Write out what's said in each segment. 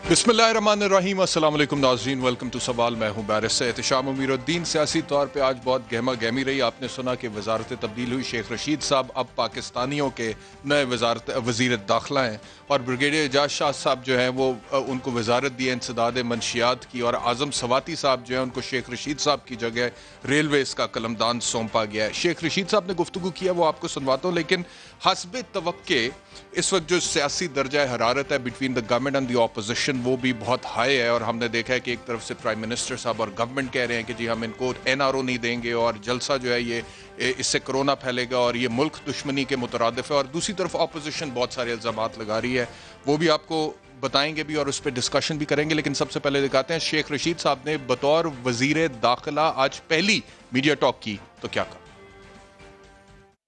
बिस्मिल्लाहिर्रहमानिर्रहीम, अस्सलाम वालेकुम नाज़रीन, वेलकम टू सवाल। मैं हूं बैरिस्टर एहतिशाम उमीरुद्दीन। सियासी तौर पे आज बहुत गहमा गहमी रही। आपने सुना कि वजारत तब्दील हुई, शेख रशीद साहब अब पाकिस्तानियों के नए वज़ीर दाखिला हैं और ब्रिगेडियर एजाज शाह साहब जो हैं वो उनको वजारत दी है इंसदाद मंशियात की, और आज़म सवाती साहब जो है उनको शेख रशीद साहब की जगह रेलवेज़ का कलमदान सौंपा गया है। शेख रशीद साहब ने गुफ्तगू किया, वो आपको सुनवाता हूँ, लेकिन हस्बे तवक्के इस वक्त जो सियासी दर्जा हरारत है between the government and the opposition वो भी बहुत हाई है। और हमने देखा है कि एक तरफ से प्राइम मिनिस्टर साहब और गवर्नमेंट कह रहे हैं कि जी हम इनको NRO नहीं देंगे और जलसा जो है ये इससे कोरोना फैलेगा और ये मुल्क दुश्मनी के मुतरादिफ है, और दूसरी तरफ ऑपोजिशन बहुत सारे इल्ज़ामात लगा रही है। वो भी आपको बताएंगे भी और उस पर डिस्कशन भी करेंगे, लेकिन सबसे पहले दिखाते हैं शेख रशीद साहब ने बतौर वजीर दाखिला आज पहली मीडिया टॉक की, तो क्या कहा।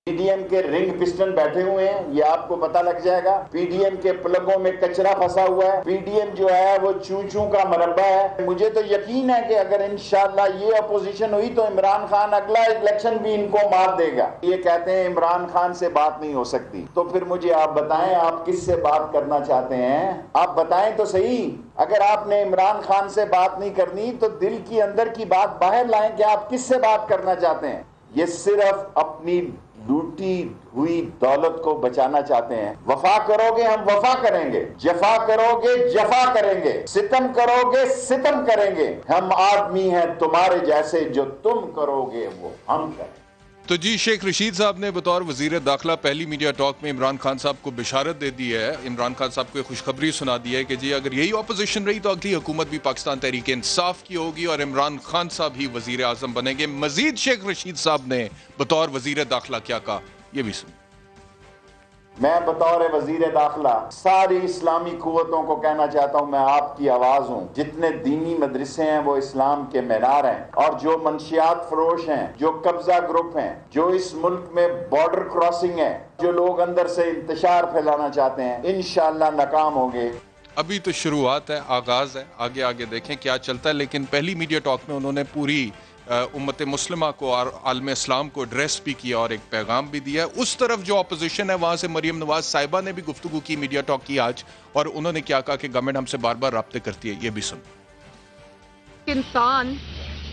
पीडीएम के रिंग पिस्टन बैठे हुए हैं, ये आपको पता लग जाएगा। पीडीएम के प्लगों में कचरा फंसा हुआ है। पीडीएम जो है वो चूचू का मरबा है। मुझे तो यकीन है कि अगर इंशाल्लाह ये अपोजिशन हुई तो इमरान खान अगला इलेक्शन भी इनको मार देगा। ये कहते हैं इमरान खान से बात नहीं हो सकती, तो फिर मुझे आप बताएं आप किससे बात करना चाहते हैं? आप बताएं तो सही। अगर आपने इमरान खान से बात नहीं करनी तो दिल की अंदर की बात बाहर लाएं कि आप किससे बात करना चाहते हैं। ये सिर्फ अपनी लूटी हुई दौलत को बचाना चाहते हैं। वफा करोगे हम वफा करेंगे, जफा करोगे जफा करेंगे, सितम करोगे सितम करेंगे। हम आदमी हैं तुम्हारे जैसे, जो तुम करोगे वो हम करें। तो जी शेख रशीद साहब ने बतौर वजीर दाखिला पहली मीडिया टॉक में इमरान खान साहब को बिशारत दे दी है। इमरान खान साहब को खुशखबरी सुना दी है कि जी अगर यही ऑपोजिशन रही तो अगली हुकूमत भी पाकिस्तान तहरीक इंसाफ की होगी और इमरान खान साहब ही वजीर आजम बनेंगे। मजीद शेख रशीद साहब ने बतौर वजीर दाखिला क्या कहा, ये भी सुन। मैं बतौर वजीर दाखिला सारी इस्लामी कुव्वतों को कहना चाहता हूं, मैं आपकी आवाज हूं। जितने दीनी मदरसे हैं वो इस्लाम के मीनार हैं, और जो मंशियात फरोश हैं, जो कब्जा ग्रुप हैं, जो इस मुल्क में बॉर्डर क्रॉसिंग है, जो लोग अंदर से इंतशार फैलाना चाहते हैं, इंशाअल्लाह नाकाम होंगे। अभी तो शुरुआत है, आगाज है, आगे आगे देखें क्या चलता है। लेकिन पहली मीडिया टॉक में उन्होंने पूरी उम्मत मुस्लिमा को और आलम इस्लाम को एड्रेस भी किया और एक पैगाम भी दिया। उस तरफ जो अपोजिशन है वहां से मरियम नवाज साहिबा ने भी गुफ्तगू की, मीडिया टॉक की आज, और उन्होंने क्या कहा कि गवर्नमेंट हमसे बार बार राब्ते करती है, ये भी सुन। इंसान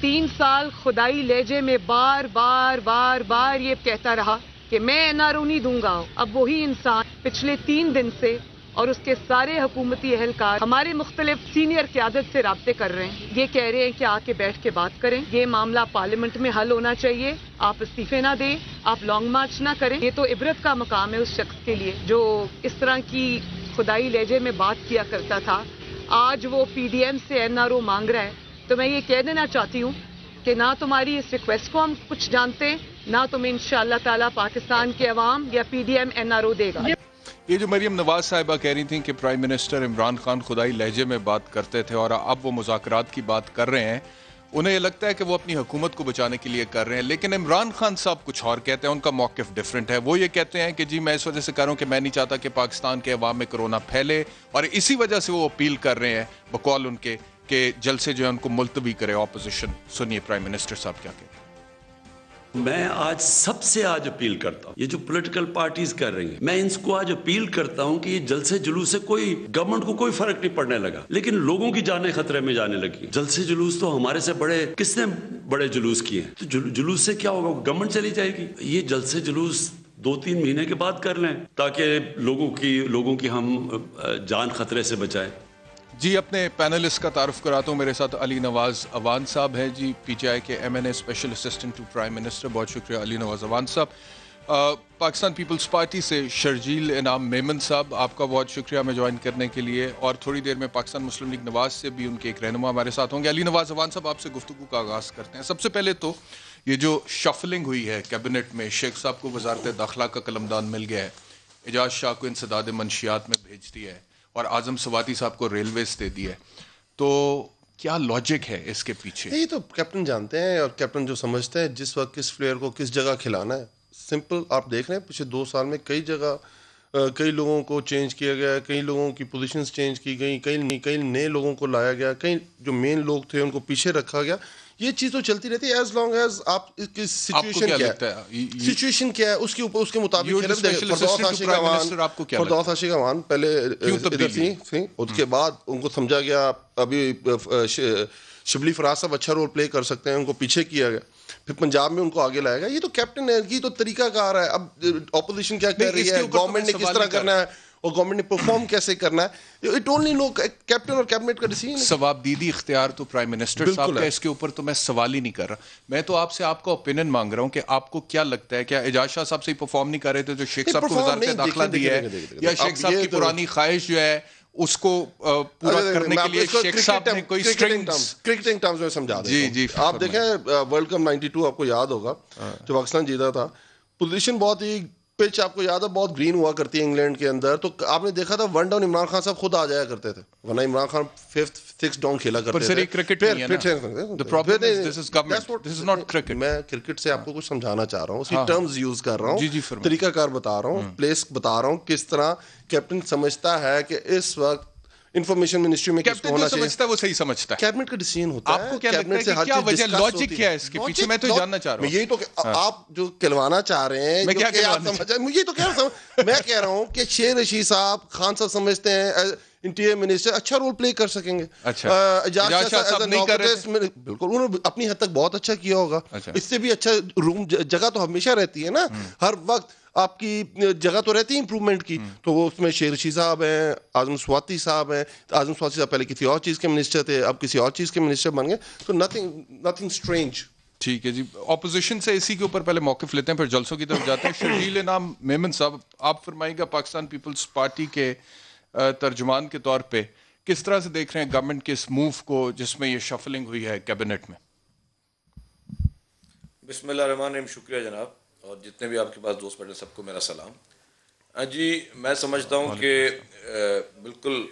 3 साल खुदाई लहजे में बार बार बार बार ये कहता रहा कि मैं NRO नहीं दूंगा। अब वही इंसान पिछले 3 दिन से और उसके सारे हुकूमती अहलकार हमारे मुख्तलिफ सीनियर क़यादत से राब्ते कर रहे हैं। ये कह रहे हैं कि आके बैठ के बात करें, ये मामला पार्लियामेंट में हल होना चाहिए, आप इस्तीफे ना दें, आप लॉन्ग मार्च ना करें। ये तो इबरत का मकाम है उस शख्स के लिए जो इस तरह की खुदाई लहजे में बात किया करता था। आज वो PDM से NRO मांग रहा है। तो मैं ये कह देना चाहती हूँ कि ना तुम्हारी इस रिक्वेस्ट को हम कुछ जानते हैं, ना तुम्हें इंशाअल्लाह ताला पाकिस्तान के अवाम या PDM NRO देगा। ये जो मरियम नवाज साहिबा कह रही थी कि प्राइम मिनिस्टर इमरान खान खुदाई लहजे में बात करते थे और अब वो मुज़ाकरात की बात कर रहे हैं, उन्हें ये लगता है कि वो अपनी हुकूमत को बचाने के लिए कर रहे हैं। लेकिन इमरान खान साहब कुछ और कहते हैं, उनका मौक़िफ़ डिफरेंट है। वो ये कहते हैं कि जी मैं इस वजह से कर रहा हूँ कि मैं नहीं चाहता कि पाकिस्तान के अवाम में कोरोना फैले, और इसी वजह से वो अपील कर रहे हैं बकौल उनके कि जल्द से जो है उनको मुलतवी करे ऑपोजिशन। सुनिए प्राइम मिनिस्टर साहब क्या कहते हैं। मैं आज सबसे अपील करता हूँ, ये जो पॉलिटिकल पार्टीज कर रही हैं, मैं इनको आज अपील करता हूँ कि ये जलसे जुलूस से कोई गवर्नमेंट को कोई फर्क नहीं पड़ने लगा, लेकिन लोगों की जानें खतरे में जाने लगी। जलसे जुलूस तो हमारे से बड़े किसने बड़े जुलूस किए हैं, तो जुलूस से क्या होगा, गवर्नमेंट चली जाएगी। ये जलसे जुलूस 2-3 महीने के बाद कर लें ताकि लोगों की हम जान खतरे से बचाएं। जी अपने पैनलिस्ट का तारुफ कराता हूँ। मेरे साथ अली नवाज अवान साहब हैं जी, PTI के MNA special assistant to prime minister. बहुत शुक्रिया अली नवाज अवान साहब। पाकिस्तान पीपल्स पार्टी से शर्जील इनाम मेमन साहब, आपका बहुत शुक्रिया हमें ज्वाइन करने के लिए। और थोड़ी देर में पाकिस्तान मुस्लिम लीग नवाज से भी उनके एक रहनुमा हमारे साथ होंगे। अली नवाज अवान साहब, आपसे गुफ्तगू का आगाज़ करते हैं। सबसे पहले तो ये जो शफलिंग हुई है कैबिनेट में, शेख साहब को वजारत दाखिला का कलमदान मिल गया है, एजाज शाह को इंसदाद मंशियात में भेज दिया है, और आज़म सवाती साहब को रेलवेज दे दिया है, तो क्या लॉजिक है इसके पीछे? ये तो कैप्टन जानते हैं, और कैप्टन जो समझते हैं जिस वक्त किस प्लेयर को किस जगह खिलाना है। सिंपल आप देख रहे हैं पिछले 2 साल में कई जगह कई लोगों को चेंज किया गया, कई लोगों की पोजीशंस चेंज की गई, कई नए लोगों को लाया गया, कई जो मेन लोग थे उनको पीछे रखा गया। ये चीज तो चलती रहती है एज लॉन्ग एज आप सिचुएशन क्या है, सिचुएशन क्या है उसके ऊपर उसके मुताबिक फरदौस आशिक अमान पहले इधर थी, उसके बाद उनको समझा गया अभी शिबली फराज साहब अच्छा रोल प्ले कर सकते हैं, उनको पीछे किया गया, फिर पंजाब में उनको आगे लाया गया। ये तो कैप्टन है, ये तो तरीका कार है। अब ऑपोजिशन क्या कर रही है, गवर्नमेंट ने किस तरह करना है और गवर्नमेंट ने परफॉर्म कैसे करना है, इट ओनली नो कैप्टन और कैबिनेट का डिसीजन। सवाबदीदी इख्तियार तो प्राइम मिनिस्टर साहब का, इसके ऊपर तो मैं सवाल ही नहीं कर रहा। मैं तो आपसे आपका ओपिनियन मांग रहा हूं कि आपको क्या लगता है, क्या एजाज शाह साहब से परफॉर्म नहीं कर रहे थे जो शेख साहब को वजारत दाखिला दी है, या शेख साहब की पुरानी ख्वाहिश जो है उसको पूरा करने के लिए शेख साहब ने कोई क्रिकेटिंग टर्म्स में समझा दें। जी आप देखें वर्ल्ड कप 92 आपको याद होगा जब पाकिस्तान जीता था, पोजीशन बहुत ही पिच आपको याद है बहुत ग्रीन हुआ करती है इंग्लैंड के अंदर, तो आपने देखा था वन डाउन इमरान खान साहब खुद आ जाया करते थे, वरना Imran Khan 5th 6th down खेला करते थे। मैं क्रिकेट से आपको कुछ समझाना चाह रहा हूँ, उसी टर्म्स यूज कर रहा हूँ, तरीकाकार बता रहा हूँ, प्लेस बता रहा हूँ, किस तरह कैप्टन समझता है कि इस वक्त इंफॉर्मेशन मिनिस्ट्री में किसको होना चाहिए, समझता है वो सही समझता है, कैबिनेट का डिसीजन होता है। आपको क्या लगता है कि क्या वजह, लॉजिक क्या है इसके पीछे, मैं तो जानना चाह रहा हूं। यही तो आप जो कहलवाना चाह रहे हैं, मैं क्या समझ, मुझे तो क्या मैं कह रहा हूं कि शेर रशीद साहब खान साहब समझते हैं इंटीरियर मिनिस्टर अच्छा रोल प्ले कर सकेंगे। एजाज शाह साहब नहीं कर रहे थे, बिल्कुल उन्होंने अपनी हद तक बहुत अच्छा किया होगा, इससे भी अच्छा रूम जगह तो हमेशा रहती है ना, हर वक्त आपकी जगह तो रहती है इंप्रूवमेंट की, तो वो उसमें शेर रशीद साहब हैं, आजम स्वाति साहब हैं, आजम स्वाति साहब पहले किसी और चीज़ के मिनिस्टर थे, अब किसी और चीज़ के मिनिस्टर बन गए, तो नथिंग स्ट्रेंज। ठीक है जी, ऑपोजिशन से इसी के ऊपर पहले मौक़िफ़ लेते हैं, फिर जलसों की तरफ जाते हैं। शर्जील नाम मेमन साहब, आप फरमाइएगा पाकिस्तान पीपल्स पार्टी के तर्जुमान के तौर पे किस तरह से देख रहे हैं गवर्नमेंट के इस मूव को जिसमें ये शफलिंग हुई है कैबिनेट में? बिस्मिल्लाहिर्रहमानिर्रहीम, शुक्रिया जनाब, और जितने भी आपके पास दोस्त बैठे सबको मेरा सलाम। जी मैं समझता हूँ कि बिल्कुल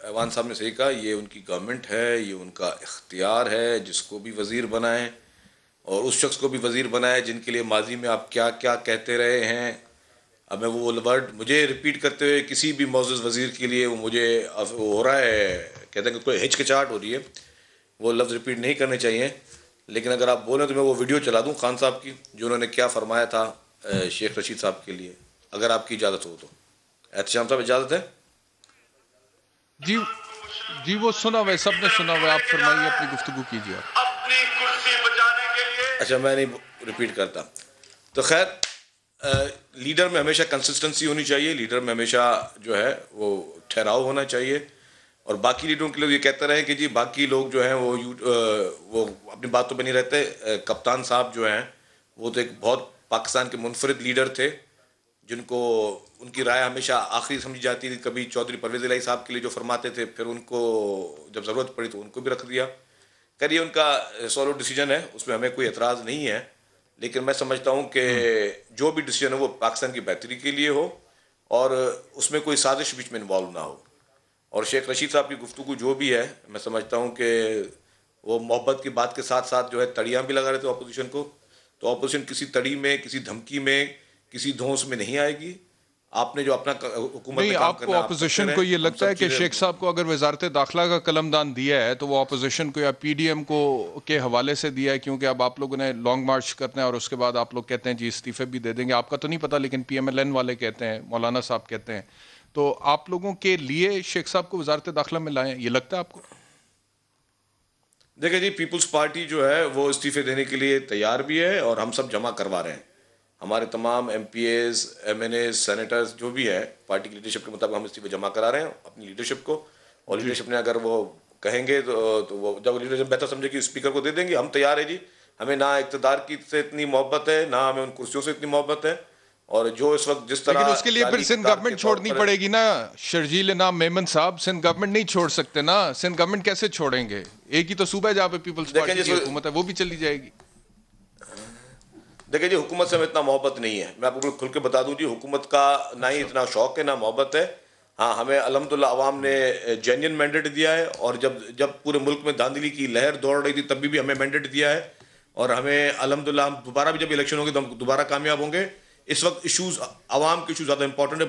ऐवान साहब ने सही कहा, ये उनकी गवर्नमेंट है, ये उनका इख्तियार है, जिसको भी वज़ीर बनाएं और उस शख्स को भी वज़ीर बनाएं जिनके लिए माजी में आप क्या क्या कहते रहे हैं। अब मैं वो वर्ड मुझे रिपीट करते हुए किसी भी मौजूद वज़ीर के लिए वो मुझे हो रहा है, कहते हैं कि कोई हिचकिचाहट हो रही है, वो लफ्ज़ रिपीट नहीं करने चाहिए, लेकिन अगर आप बोलें तो मैं वो वीडियो चला दूं खान साहब की जो उन्होंने क्या फरमाया था शेख रशीद साहब के लिए, अगर आपकी इजाज़त हो तो। एहतशाम साहब इजाज़त है? जी जी वो सुना हुआ है, सबने सुना हुआ है, आप फरमाइए, अपनी गुफ्तगू कीजिए। अपनी कुर्सी बचाने के लिए अच्छा मैं नहीं रिपीट करता। तो खैर लीडर में हमेशा कंसिस्टेंसी होनी चाहिए, लीडर में हमेशा जो है वो ठहराव होना चाहिए, और बाकी लीडरों के लोग ये कहते रहे कि जी बाकी लोग जो हैं वो अपनी बातों पे नहीं रहते। कप्तान साहब जो हैं वो तो एक बहुत पाकिस्तान के मुनफरिद लीडर थे, जिनको उनकी राय हमेशा आखिरी समझी जाती थी। कभी चौधरी परवेज़ इलाही साहब के लिए जो फरमाते थे, फिर उनको जब ज़रूरत पड़ी तो उनको भी रख दिया। खैर ये उनका सोलो डिसीजन है, उसमें हमें कोई एतराज़ नहीं है, लेकिन मैं समझता हूँ कि जो भी डिसीजन है वो पाकिस्तान की बेहतरी के लिए हो और उसमें कोई साजिश बीच में इन्वॉल्व ना हो। और शेख रशीद साहब की गुफ्तगू जो भी है, मैं समझता हूँ कि वो मोहब्बत की बात के साथ साथ जो है तड़ियाँ भी लगा रहे थे अपोजिशन को, तो अपोजिशन किसी तड़ी में, किसी धमकी में, किसी धौंस में नहीं आएगी। आपने जो अपना हुकूमत में काम करना है, आपको अपोजिशन को ये लगता है कि शेख साहब को अगर वजारत दाखिला का कलमदान दिया है तो वो अपोजिशन को या पीडीएम को के हवाले से दिया है, क्योंकि अब आप लोगों ने लॉन्ग मार्च करना है और उसके बाद आप लोग कहते हैं जी इस्तीफे भी दे देंगे। आपका तो नहीं पता, लेकिन PMLN वाले कहते हैं, मौलाना साहब कहते हैं, तो आप लोगों के लिए शेख साहब को वजारत दाखिला में लाएं, ये लगता है आपको? देखिए जी, पीपल्स पार्टी जो है वो इस्तीफे देने के लिए तैयार भी है और हम सब जमा करवा रहे हैं। हमारे तमाम MPAs, MNAs, सेनेटर्स जो भी है पार्टी की लीडरशिप के मुताबिक हम इस्तीफे जमा करा रहे हैं अपनी लीडरशिप को, और लीडरशिप ने अगर वो कहेंगे तो वो जब लीडरशिप बेहतर समझेगी स्पीकर को दे देंगे। हम तैयार है जी, हमें ना इक़्तिदार की से इतनी मोहब्बत है, ना हमें उन कुर्सियों से इतनी मोहब्बत है, और जो इस वक्त जिस तरह, लेकिन उसके लिए फिर सिंध गवर्नमेंट छोड़नी पड़ेगी ना शर्जील नाम मेमन साहब। सिंध गवर्नमेंट नहीं छोड़ सकते ना, सिंध गवर्नमेंट कैसे छोड़ेंगे? एक ही तो सूबा है जहाँ पे पीपल्स पार्टी की हुकूमत है, वो भी चली जाएगी। देखिए जी, हुकूमत से हमें इतना मोहब्बत नहीं है, मैं आपको खुल के बता दूं जी, हुकूमत का ना ही इतना शौक है ना मोहब्बत है। हाँ, हमें अल्हम्दुलिल्लाह अवाम ने जेन्युइन मैंडेट दिया है, और जब पूरे मुल्क में धांधली की लहर दौड़ रही थी तब भी हमें मैंडेट दिया है, और हमें अल्हम्दुलिल्लाह हम दोबारा भी जब इलेक्शन होंगे तो हम दोबारा कामयाब होंगे। इस वक्त इशूज़, आवाम के इशूज़ ज़्यादा इंपॉर्टेंट है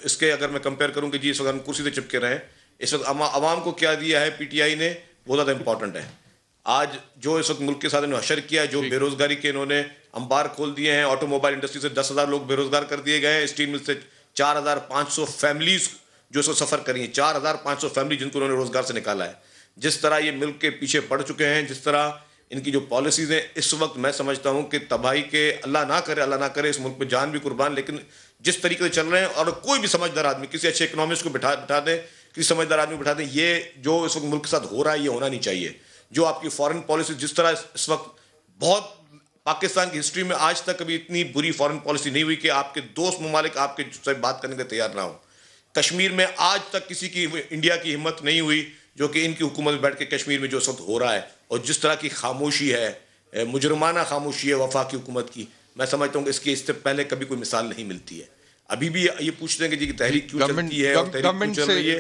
इसके। अगर मैं कंपेयर करूँ कि जी इस वक्त हम कुर्सी से चिपके रहें, इस वक्त आवाम को क्या दिया है PTI ने, वो ज़्यादा इंपॉर्टेंट है। आज जो इस वक्त मुल्क के साथ इन्होंने हशर किया, जो बेरोजगारी के इन्होंने अंबार खोल दिए हैं, ऑटोमोबाइल इंडस्ट्री से 10,000 लोग बेरोजगार कर दिए गए हैं, स्टील मिल से 4,500 फैमिलीज जो इसको सफर करी हैं, 4,500 फैमिली जिनको उन्होंने रोजगार से निकाला है। जिस तरह ये मिल्क के पीछे पड़ चुके हैं, जिस तरह इनकी जो पॉलिसीज हैं, इस वक्त मैं समझता हूं कि तबाही के, अल्लाह ना करे इस मुल्क में जान भी कुर्बान, लेकिन जिस तरीके से चल रहे हैं, और कोई भी समझदार आदमी, किसी अच्छे इकोनॉमिस्ट को बिठा दें, किसी समझदार आदमी बिठा दें, ये जो इस वक्त मुल्क के साथ हो रहा है ये होना नहीं चाहिए। जो आपकी फॉरेन पॉलिसी जिस तरह इस वक्त, बहुत पाकिस्तान की हिस्ट्री में आज तक कभी इतनी बुरी फॉरेन पॉलिसी नहीं हुई कि आपके दोस्त ममालिक आपके से बात करने के तैयार ना हो। कश्मीर में आज तक किसी की, इंडिया की हिम्मत नहीं हुई जो कि इनकी हुकूमत में बैठ के कश्मीर में जो इस वक्त हो रहा है, और जिस तरह की खामोशी है, मुजरमाना खामोशी है वफाकी हुकूमत की, मैं समझता हूँ कि इससे पहले कभी कोई मिसाल नहीं मिलती है। अभी भी ये पूछते हैं कि जी की तहरीक क्यों चलती है और तहरीक क्यों चल रही है।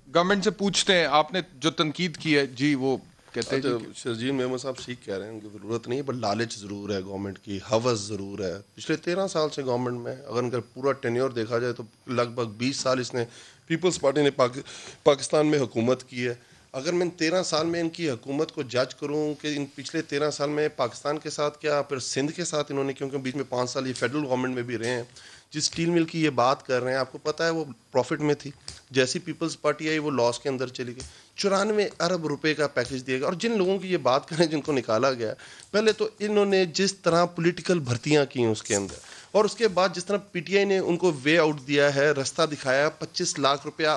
गवर्नमेंट से पूछते हैं, आपने जो तनकीद की है जी, वो कहते हैं शरजील मेमन साहब ठीक कह रहे हैं, उनकी ज़रूरत नहीं है, पर लालच ज़रूर है गवर्नमेंट की, हवस ज़रूर है। पिछले 13 साल से गवर्नमेंट में, अगर इनका पूरा टेन्योर देखा जाए तो लगभग 20 साल इसने पीपल्स पार्टी ने पाकिस्तान में हुकूमत की है। अगर मैं 13 साल में इनकी हुकूमत को जज करूं कि इन पिछले 13 साल में पाकिस्तान के साथ क्या, फिर सिंध के साथ इन्होंने, क्योंकि बीच में 5 साल ये फेडरल गवर्नमेंट में भी रहे हैं, जिस स्टील मिल की ये बात कर रहे हैं, आपको पता है वो प्रॉफिट में थी, जैसी पीपल्स पार्टी आई वो लॉस के अंदर चली गई। 94 अरब रुपए का पैकेज दिया गया। और जिन लोगों की ये बात करें जिनको निकाला गया, पहले तो इन्होंने जिस तरह पॉलिटिकल भर्तियां की उसके अंदर, और उसके बाद जिस तरह पीटीआई ने उनको वे आउट दिया है, रास्ता दिखाया, 25 लाख रुपया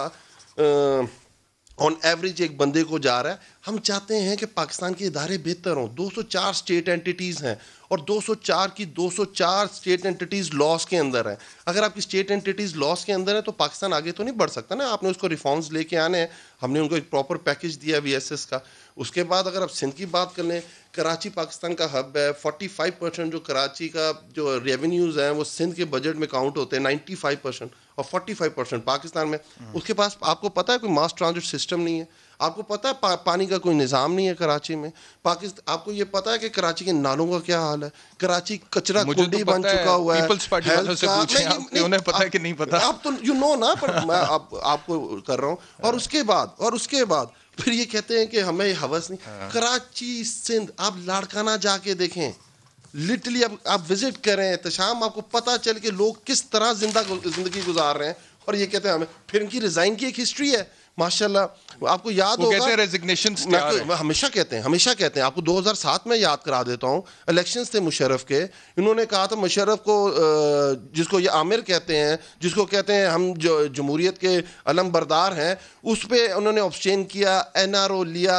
ऑन एवरेज एक बंदे को जा रहा है। हम चाहते हैं कि पाकिस्तान के इदारे बेहतर हों। 204 स्टेट एंटिटीज़ हैं और 204 की 204 स्टेट एंटिटीज़ लॉस के अंदर हैं। अगर आपकी स्टेट एंटिटीज़ लॉस के अंदर है तो पाकिस्तान आगे तो नहीं बढ़ सकता ना, आपने उसको रिफॉर्म्स लेके आने हैं। हमने उनको एक प्रॉपर पैकेज दिया VSS का। उसके बाद अगर आप सिंध की बात कर लें, कराची पाकिस्तान का हब है, 45% जो कराची का जो रेवेन्यूज़ हैं वो सिंध के बजट में काउंट होते हैं, 95%, और 45% पाकिस्तान में। उसके पास आपको पता है कोई मास ट्रांजिट सिस्टम नहीं है, आपको पता है पानी का कोई निज़ाम नहीं है कराची में। पाकिस्तान, आपको ये पता है कि कराची के नालों का क्या हाल है, कराची कचरा कुंडी बन चुका हुआ है। पीपल्स पार्टी वालों से पूछें, उन्हें पता है कि नहीं पता। आप तो यू नो ना, पर मैं आपको कर रहा हूँ। और उसके बाद फिर ये कहते हैं कि हमें हवस नहीं। कराची, सिंध, आप लाड़काना जाके देखें, लिटरली आप विजिट करें तो शाम आपको पता चल के लोग किस तरह जिंदगी गुजार रहे हैं। और ये कहते हैं हमें, फिर इनकी रिजाइन की एक हिस्ट्री है माशाल्लाह। आपको याद होगा, कहते हैं रेजिग्नेशंस हमेशा कहते हैं। आपको 2007 में याद करा देता हूँ, इलेक्शंस थे मुशर्रफ के। इन्होंने कहा था मुशर्रफ को, जिसको ये आमिर कहते हैं, जिसको कहते हैं हम जो जमहूरियत के अलम बरदार हैं, उस पर उन्होंने ऑब्स्टेन किया, NRO लिया,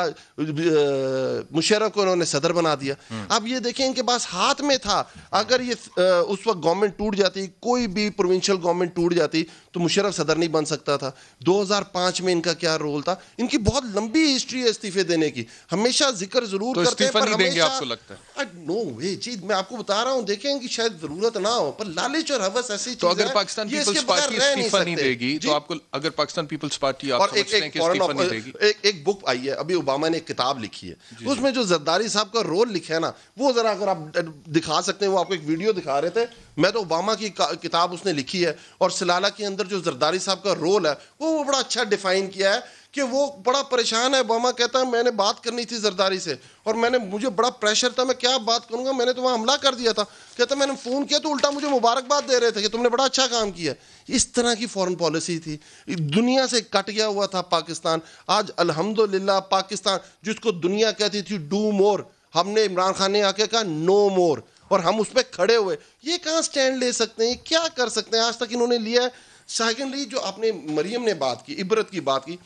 मुशर्रफ को उन्होंने सदर बना दिया। अब ये देखें, इनके पास हाथ में था। अगर ये उस वक्त गवर्नमेंट टूट जाती, कोई भी प्रोविंशियल गवर्नमेंट टूट जाती, तो मुशर्रफ सदर नहीं बन सकता था। 2005 में इनका क्या रोल था? इनकी बहुत लंबी हिस्ट्री है इस्तीफे देने की, हमेशा जिक्र जरूर तो करते हैं, पर नहीं देंगे आपको लगता है? नो वे जी, मैं आपको बता रहा हूं, देखें इनकी शायद जरूरत ना हो, पर लालच और हवस ऐसी चीज है। तो अगर पाकिस्तान पीपल्स पार्टी इस्तीफा नहीं देगी, तो आपको, अगर पाकिस्तान पीपल्स पार्टी आप समझते हैं कि इस्तीफा नहीं देगी? एक बुक आई है अभी, ओबामा ने एक किताब लिखी है, उसमें जो जरदारी साहब का रोल लिखा है ना, वो जरा अगर आप दिखा सकते हैं, वो आपको एक वीडियो दिखा रहे थे, मैं तो ओबामा की किताब उसने लिखी है, और सलाला के अंदर जो जरदारी साहब का रोल है वो बड़ा अच्छा डिफाइन किया है कि वो बड़ा परेशान है। ओबामा कहता है मैंने बात करनी थी जरदारी से, और मुझे बड़ा प्रेशर था, मैं क्या बात करूंगा, मैंने तो वहां हमला कर दिया था। कहता मैंने फोन किया तो उल्टा मुझे मुबारकबाद दे रहे थे कि तुमने बड़ा अच्छा काम किया। इस तरह की फॉरेन पॉलिसी थी, दुनिया से कट गया हुआ था पाकिस्तान। आज अल्हम्दुलिल्लाह पाकिस्तान, जिसको दुनिया कहती थी डू मोर, हमने इमरान खान ने आके कहा नो मोर, और हम उस पर खड़े हुए। ये कहाँ स्टैंड ले सकते हैं, क्या कर सकते हैं? आज तक इन्होंने लिया है। सेकेंडली, जो आपने मरियम ने बात की, इबरत की बात की,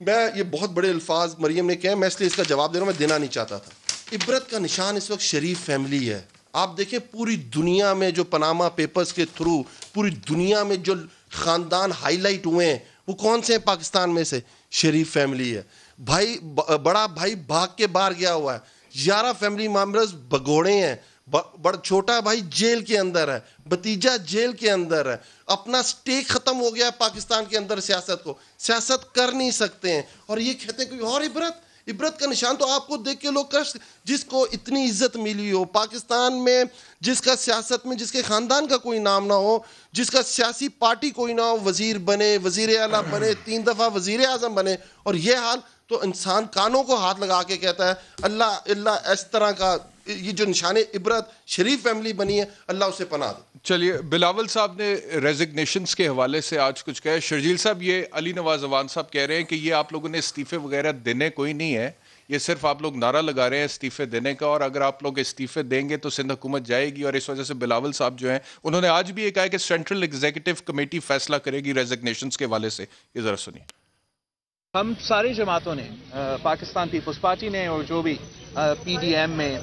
मैं ये बहुत बड़े अल्फाज मरियम ने कहे, मैं इसलिए इसका जवाब दे रहा हूँ, मैं देना नहीं चाहता था। इबरत का निशान इस वक्त शरीफ फैमिली है। आप देखें पूरी दुनिया में जो पनामा पेपर्स के थ्रू पूरी दुनिया में जो ख़ानदान हाईलाइट हुए हैं, वो कौन से हैं? पाकिस्तान में से शरीफ फैमिली है। भाई, बड़ा भाई भाग के बाहर गया हुआ है, 11 फैमिली मेंबर्स भगोड़े हैं, बड़ा छोटा भाई जेल के अंदर है, भतीजा जेल के अंदर है। अपना स्टेक खत्म हो गया पाकिस्तान के अंदर, सियासत कर नहीं सकते हैं, और ये कहते हैं कोई और इबरत का निशान। तो आपको देख के लोग कष्ट, जिसको इतनी इज्जत मिली हो पाकिस्तान में, जिसका सियासत में, जिसके खानदान का कोई नाम ना हो, जिसका सियासी पार्टी कोई ना हो, वजीर बने, वजीर आला बने, 3 दफा वजीर आजम बने, और ये हाल तो इंसान कानों को हाथ लगा के कहता है अल्लाह अल्लाह, इस तरह का ये जो निशान इबरत शरीफ फैमिली बनी है, अल्लाह उसे पनाह दे। चलिए, बिलावल साहब ने रेजिग्नेशंस के हवाले से आज कुछ कहा। शर्जील साहब, ये अली नवाज अवान साहब कह रहे हैं कि ये आप लोगों ने इस्तीफे वगैरह देने कोई नहीं है, ये सिर्फ आप लोग नारा लगा रहे हैं इस्तीफे देने का, और अगर आप लोग इस्तीफे देंगे तो सिंध हुकूमत जाएगी। और इस वजह से बिलावल साहब जो हैं उन्होंने आज भी ये कहा कि सेंट्रल एग्जीक्यूटिव कमेटी फैसला करेगी रेजिग्नेशंस के हवाले से। ये जरा सुनिए। हम सारी जमातों ने, पाकिस्तान पीपल्स पार्टी ने और जो भी PDM में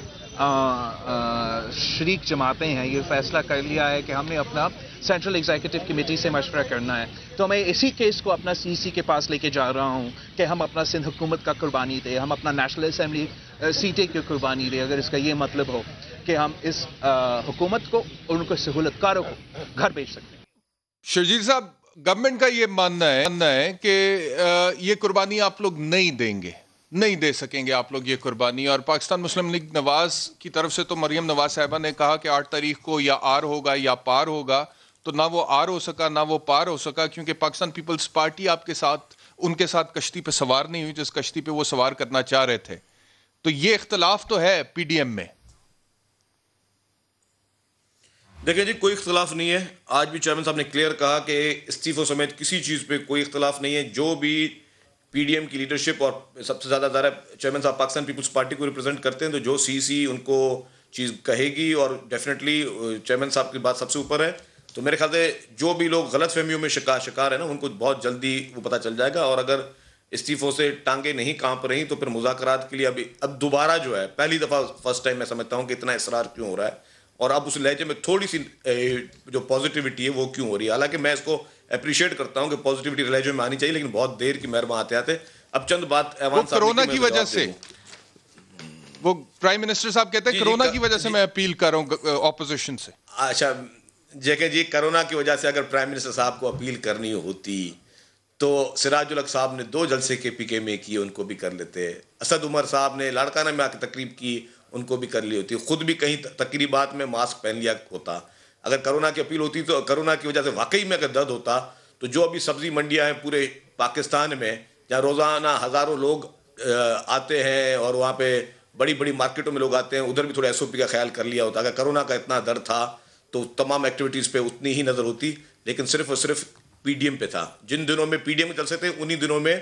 शरीक जमातें हैं, ये फैसला कर लिया है कि हमने अपना सेंट्रल एग्जीक्यूटिव कमेटी से मशवरा करना है। तो मैं इसी केस को अपना CC के पास लेके जा रहा हूँ कि हम अपना सिंध हुकूमत का कुर्बानी दें, हम अपना नेशनल असम्बली सीटें की कुर्बानी दें, अगर इसका ये मतलब हो कि हम इस हुकूमत को और उनके सहूलतकारों को घर भेज सकते हैं। शर्जील साहब, गवर्नमेंट का ये मानना है कि ये कुर्बानी आप लोग नहीं दे सकेंगे आप लोग ये कुर्बानी। और पाकिस्तान मुस्लिम लीग नवाज की तरफ से तो मरियम नवाज साहिबा ने कहा कि 8 तारीख को या आर होगा या पार होगा, तो ना वो आर हो सका ना वो पार हो सका, क्योंकि पाकिस्तान पीपल्स पार्टी उनके साथ कश्ती पे सवार नहीं हुई जिस कश्ती पे वो सवार करना चाह रहे थे। तो ये इख्तलाफ तो है PDM में। देखिए जी, कोई इख्तलाफ नहीं है। आज भी चेयरमैन साहब ने क्लियर कहा कि इस्तीफों समेत किसी चीज़ पे कोई इख्तलाफ नहीं है। जो भी PDM की लीडरशिप, और सबसे ज़्यादा चेयरमैन साहब पाकिस्तान पीपल्स पार्टी को रिप्रेजेंट करते हैं, तो जो CC उनको चीज़ कहेगी, और डेफिनेटली चेयरमैन साहब की बात सबसे ऊपर है। तो मेरे ख्याल से जो भी लोग गलत फहमियों में शिकार है ना, उनको बहुत जल्दी वो पता चल जाएगा। और अगर इस्तीफों से टांगे नहीं कांप रही तो फिर मुज़ाकरात के लिए अब दोबारा जो है, पहली दफ़ा फर्स्ट टाइम मैं समझता हूँ कि इतना इसरार क्यों हो रहा है, और अब उस लहजे में थोड़ी सी जो पॉजिटिविटी है वो क्यों हो रही है। हालांकि मैं इसको अप्रिशिएट करता हूं कि पॉजिटिविटी लहजे में आनी चाहिए, लेकिन बहुत देर की मेहरबान आते आते अब चंद बात कोरोना की वजह से, वो प्राइम मिनिस्टर साहब कहते हैं कोरोना की वजह से मैं अपील कर रहा हूं ऑपोजिशन से। अच्छा जेके जी, कोरोना की वजह से अगर प्राइम मिनिस्टर साहब को अपील करनी होती तो सिराजुल हक साहब ने 2 जलसे KPK में किए, उनको भी कर लेते। असद उमर साहब ने लाड़काना में आकर तकरीब की, उनको भी कर ली होती। खुद भी कहीं तकरीबात में मास्क पहन लिया होता। अगर कोरोना की अपील होती तो कोरोना की वजह से वाकई में अगर दर्द होता तो जो अभी सब्जी मंडियां हैं पूरे पाकिस्तान में, जहाँ रोज़ाना हज़ारों लोग आते हैं और वहाँ पे बड़ी बड़ी मार्केटों में लोग आते हैं, उधर भी थोड़ा SOP का ख्याल कर लिया होता। अगर कोरोना का इतना दर्द था तो तमाम एक्टिविटीज़ पे उतनी ही नज़र होती, लेकिन सिर्फ और सिर्फ PDM पे था। जिन दिनों में PDM के जलसे थे उन्हीं दिनों में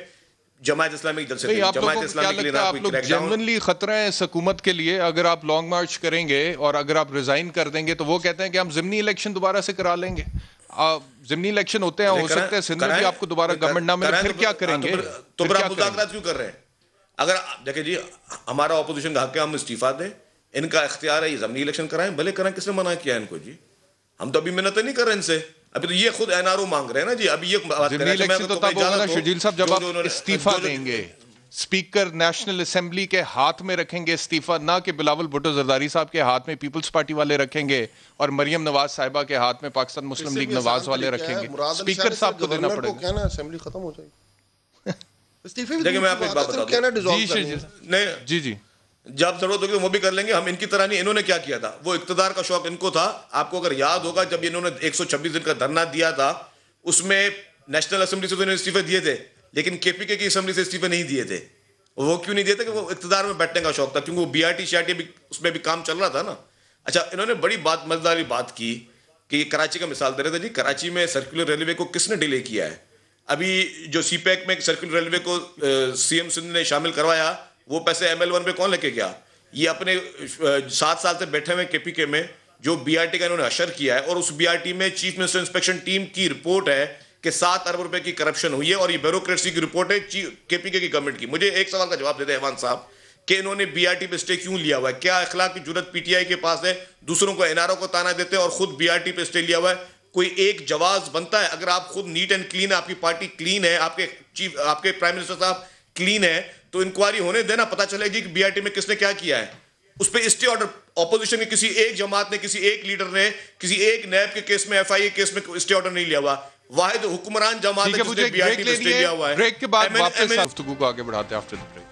जमात इस्लामी जलसे थे। जमात इस्लामी के लिए आप लोग जेन्युइनली खतरा है इस हुकूमत के लिए अगर आप लॉन्ग मार्च करेंगे और अगर आप रिजाइन कर देंगे तो वो कहते हैं कि हम ज़िमनी इलेक्शन दोबारा से करा लेंगे। ज़िमनी इलेक्शन होते हैं, हो सकते हैं सिंध में भी आपको दोबारा गवर्नमेंट ना मिले, फिर क्या करेंगे? तो फिर आप मुज़ाकरात क्यों कर रहे हैं? अगर देखिए जी, हमारा ऑपोजिशन का हक है, हम इस्तीफा दें, इनका इख्तियार है ये ज़िमनी इलेक्शन कराएं, भले कराएं, किसने मना किया इनको जी? हम तो अभी मिन्नत नहीं कर रहे इनसे, अभी तो ये खुद NRO मांग रहे हैं ना जी। अभी ये इलेक्शन तो तब होगा ना शर्जील साहब जब आप इस्तीफा देंगे, स्पीकर नेशनल असेंबली के हाथ में रखेंगे इस्तीफा, ना कि बिलावल भुट्टो जरदारी साहब के हाथ में पीपल्स पार्टी वाले रखेंगे और मरियम नवाज साहिबा के हाथ में पाकिस्तान मुस्लिम लीग नवाज वाले रखेंगे। स्पीकर साहब को देना पड़ेगा। कहना असेंबली खत्म हो जाएगी। इस्तीफे देखिए मैं आपको एक बात बताऊं जी जी, जब जरूरत होगी तो वो भी कर लेंगे, हम इनकी तरह नहीं। इन्होंने क्या किया था, वो इक्तदार का शौक इनको था। आपको अगर याद होगा जब इन्होंने 126 दिन का धरना दिया था, उसमें नेशनल असेंबली से तो इन्होंने इस्तीफे दिए थे, लेकिन KPK की असेंबली से इस्तीफे नहीं दिए थे। वो क्यों नहीं दिए थे? कि वो इक्तदार में बैठने का शौक था, क्योंकि वो BRT भी उसमें भी काम चल रहा था ना। अच्छा, इन्होंने बड़ी मजेदार बात की कि कराची का मिसाल दे रहे थे जी। कराची में सर्कुलर रेलवे को किसने डिले किया है? अभी जो CPEC में सर्कुलर रेलवे को CM सिंध ने शामिल करवाया, वो पैसे ML1 पे कौन लेके गया? ये अपने 7 साल से बैठे हुए KPK में जो BRT का इन्होंने हशर किया है, और उस BRT में चीफ मिनिस्टर इंस्पेक्शन टीम की रिपोर्ट है कि 7 अरब रुपए की करप्शन हुई है, और ये ब्यूरोक्रेसी की रिपोर्ट है KPK की गवर्नमेंट की। मुझे एक सवाल का जवाब देते हैं ऐवान साहब कि इन्होंने BRT पे स्टे क्यों लिया हुआ है? क्या अखलाक की जुर्रत PTI के पास है? दूसरों को NRO को ताना देते हैं और खुद BRT पे स्टे लिया हुआ है। कोई एक जवाब बनता है? अगर आप खुद नीट एंड क्लीन, आपकी पार्टी क्लीन है, आपके प्राइम मिनिस्टर साहब क्लीन है, तो इंक्वायरी होने देना, पता चलेगी कि BRT में किसने क्या किया है। उस पर स्टे ऑर्डर ऑपोजिशन की किसी एक जमात ने, किसी एक लीडर ने, किसी एक नैब के केस में, FIA केस में स्टे ऑर्डर नहीं लिया हुआ। वाहिद हुक्मरान जमात है जिसने BRT पे स्टे लिया हुआ है। ब्रेक के बाद वापस गुफ्तगू को आगे बढ़ाते हैं after the break.